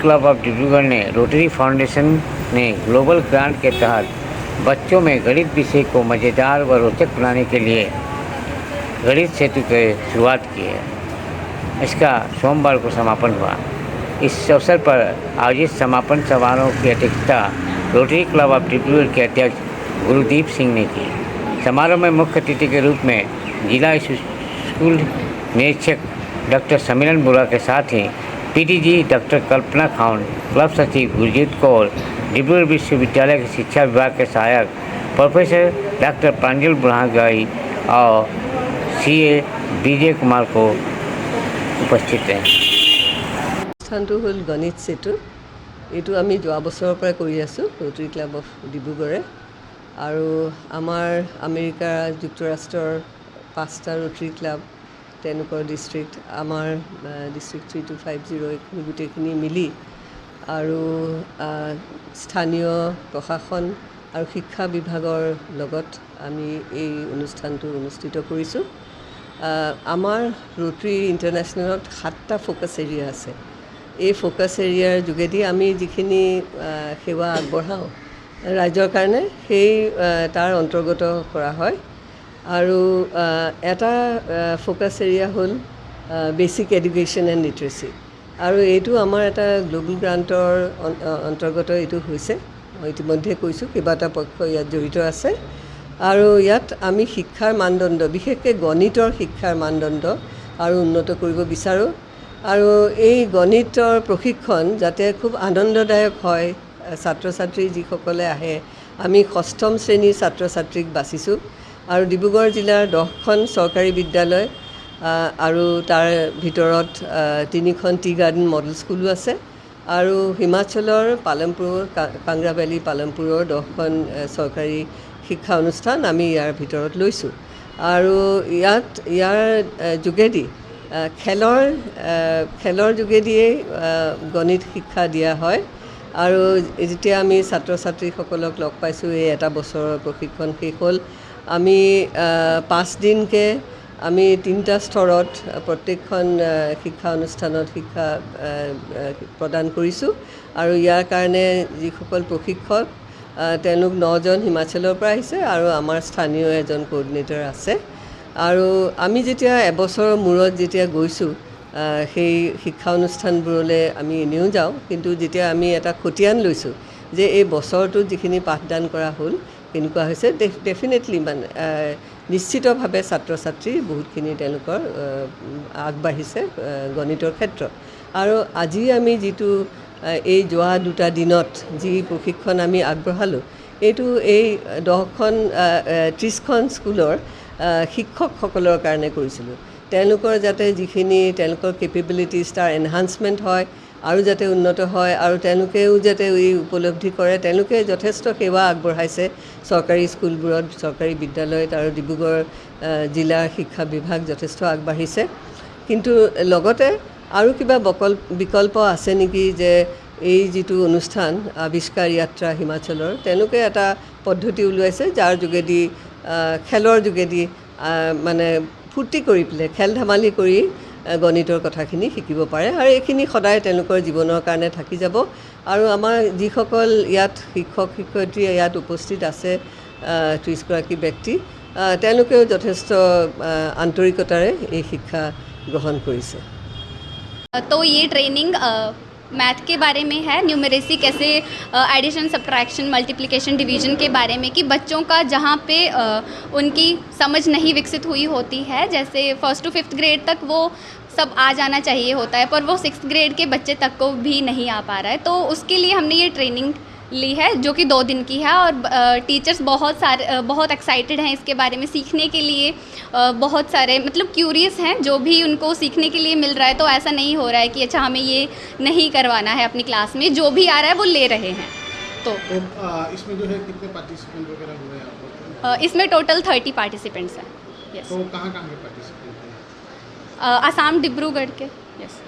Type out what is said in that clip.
Club of Dibrugarh ने rotary foundation ने global grant के तहत बच्चों में गणित विषय को मज़ेदार व रोचक बनाने के लिए गणित सेतु की शुरुआत की है। इसका सोमवार को समापन हुआ। इस अवसर पर आयोजित समापन समारोह की अध्यक्षता रोटरी क्लब ऑफ डिब्रूगढ़ के अध्यक्ष गुरुदीप सिंह ने की। समारोह में मुख्य अतिथि के रूप में जिला स्कूल निरीक्षक डॉक्टर सम्मिलन बोरा के साथ ही पीटीजी डॉक्टर कल्पना खान, क्लब सचिव गुरजीत कौर, डिब्रूगढ़ विश्वविद्यालय के शिक्षा विभाग के सहायक प्रोफेसर डॉक्टर प्रांजल बुरहानगाई और सीए विजय कुमार को उपस्थित रहे। অনুষ্ঠানটো হ'ল গণিত সেতু। এইটো আমি যোৱা বছৰৰ পৰা কৰি আছোঁ ৰোটাৰী ক্লাব অফ ডিব্ৰুগড়ে, আৰু আমাৰ আমেৰিকা যুক্তৰাষ্ট্ৰৰ 5টা ৰোটাৰী ক্লাব, তেওঁলোকৰ ডিষ্ট্ৰিক্ট, আমাৰ ডিষ্ট্ৰিক্ট 3250 এইখিনি গোটেইখিনি মিলি আৰু স্থানীয় প্ৰশাসন আৰু শিক্ষা বিভাগৰ লগত আমি এই অনুষ্ঠানটো অনুষ্ঠিত কৰিছোঁ। আমাৰ ৰোটাৰী ইণ্টাৰনেশ্যনেলত 7টা ফ'কাছ এৰিয়া আছে। এই ফ'কাছ এৰিয়াৰ যোগেদি আমি যিখিনি সেৱা আগবঢ়াওঁ ৰাইজৰ কাৰণে, সেই তাৰ অন্তৰ্গত কৰা হয়। আৰু এটা ফ'কাছ এৰিয়া হ'ল বেচিক এডুকেশ্যন এণ্ড লিটাৰেচি, আৰু এইটো আমাৰ এটা গ্ল'বেল গ্ৰাণ্টৰ অন্তৰ্গত এইটো হৈছে। মই ইতিমধ্যে কৈছোঁ কেইবাটা পক্ষ ইয়াত জড়িত আছে, আৰু ইয়াত আমি শিক্ষাৰ মানদণ্ড, বিশেষকৈ গণিতৰ শিক্ষাৰ মানদণ্ড আৰু উন্নত কৰিব বিচাৰোঁ। আৰু এই গণিতৰ প্ৰশিক্ষণ যাতে খুব আনন্দদায়ক হয়, ছাত্ৰ ছাত্ৰী যিসকলে আহে, আমি 6ম শ্ৰেণীৰ ছাত্ৰ ছাত্ৰীক বাছিছোঁ। আৰু ডিব্ৰুগড় জিলাৰ 10খন চৰকাৰী বিদ্যালয় আৰু তাৰ ভিতৰত 3খন টি গাৰ্ডেন মডেল স্কুলো আছে, আৰু হিমাচলৰ পালমপুৰৰ কাংৰা ভেলী পালমপুৰৰ 10খন চৰকাৰী শিক্ষা অনুষ্ঠান আমি ইয়াৰ ভিতৰত লৈছোঁ। আৰু ইয়াৰ যোগেদি খেলৰ যোগেদিয়েই গণিত শিক্ষা দিয়া হয়। আৰু যেতিয়া আমি ছাত্ৰ ছাত্ৰীসকলক লগ পাইছোঁ, এই এটা বছৰৰ প্ৰশিক্ষণ শেষ হ'ল, আমি 5 দিনকৈ আমি 3টা স্তৰত প্ৰত্যেকখন শিক্ষা অনুষ্ঠানত শিক্ষা প্ৰদান কৰিছোঁ। আৰু ইয়াৰ কাৰণে যিসকল প্ৰশিক্ষক, তেওঁলোক 9জন হিমাচলৰ পৰা আহিছে, আৰু আমাৰ স্থানীয় এজন কোঅৰ্ডিনেটৰ আছে। আৰু আমি যেতিয়া এবছৰৰ মূৰত যেতিয়া গৈছোঁ সেই শিক্ষা অনুষ্ঠানবোৰলৈ, আমি এনেও যাওঁ, কিন্তু যেতিয়া আমি এটা খতিয়ান লৈছোঁ যে এই বছৰটোত যিখিনি পাঠদান কৰা হ'ল কেনেকুৱা হৈছে, ডেফিনেটলি মানে নিশ্চিতভাৱে ছাত্ৰ ছাত্ৰী বহুতখিনি তেওঁলোকৰ আগবাঢ়িছে গণিতৰ ক্ষেত্ৰত। আৰু আজি আমি যিটো এই যোৱা 2টা দিনত যি প্ৰশিক্ষণ আমি আগবঢ়ালোঁ, এইটো এই 30খন স্কুলৰ শিক্ষকসকলৰ কাৰণে কৰিছিলোঁ। তেওঁলোকৰ যাতে যিখিনি তেওঁলোকৰ কেপেবিলিটিছ, তাৰ এনহান্সমেণ্ট হয় আৰু যাতে উন্নত হয়, আৰু তেওঁলোকেও যাতে এই উপলব্ধি কৰে। তেওঁলোকে যথেষ্ট সেৱা আগবঢ়াইছে চৰকাৰী স্কুলবোৰত, চৰকাৰী বিদ্যালয়ত, আৰু ডিব্ৰুগড় জিলাৰ শিক্ষা বিভাগ যথেষ্ট আগবাঢ়িছে। কিন্তু লগতে আৰু কিবা বিকল্প আছে নেকি, যে এই যিটো অনুষ্ঠান আৱিষ্কাৰ যাত্ৰা হিমাচলৰ, তেওঁলোকে এটা পদ্ধতি উলিয়াইছে যাৰ যোগেদি খেলৰ যোগেদি মানে ফূৰ্তি কৰি পেলাই, খেল ধেমালি কৰি গণিতৰ কথাখিনি শিকিব পাৰে। আৰু এইখিনি সদায় তেওঁলোকৰ জীৱনৰ কাৰণে থাকি যাব। আৰু আমাৰ যিসকল ইয়াত শিক্ষক শিক্ষয়িত্ৰী ইয়াত উপস্থিত আছে, 30গৰাকী ব্যক্তি, তেওঁলোকেও যথেষ্ট আন্তৰিকতাৰে এই শিক্ষা গ্ৰহণ কৰিছে। तो ये ट्रेनिंग मैथ के बारे में है, न्यूमरेसी कैसे, एडिशन सब्ट्रैक्शन मल्टीप्लिकेशन डिवीज़न के बारे में, कि बच्चों का जहाँ पे उनकी समझ नहीं विकसित हुई होती है, जैसे 1st to 5th ग्रेड तक वो सब आ जाना चाहिए होता है, पर वो 6th ग्रेड के बच्चे तक को भी नहीं आ पा रहा है। तो उसके लिए हमने ये ट्रेनिंग ली है, जो कि 2 दिन की है। और टीचर्स बहुत एक्साइटेड हैं इसके बारे में सीखने के लिए, बहुत सारे मतलब क्यूरियस हैं, जो भी उनको सीखने के लिए मिल रहा है। तो ऐसा नहीं हो रहा है कि अच्छा हमें ये नहीं करवाना है अपनी क्लास में, जो भी आ रहा है वो ले रहे हैं। तो इसमें जो है कितने पार्टिसिपेंट वगैरह हुए हैं? इसमें टोटल 30 पार्टिसिपेंट्स हैं। यस। तो कहाँ के पार्टिसिपेंट हैं? आसाम डिब्रूगढ़ के। यस।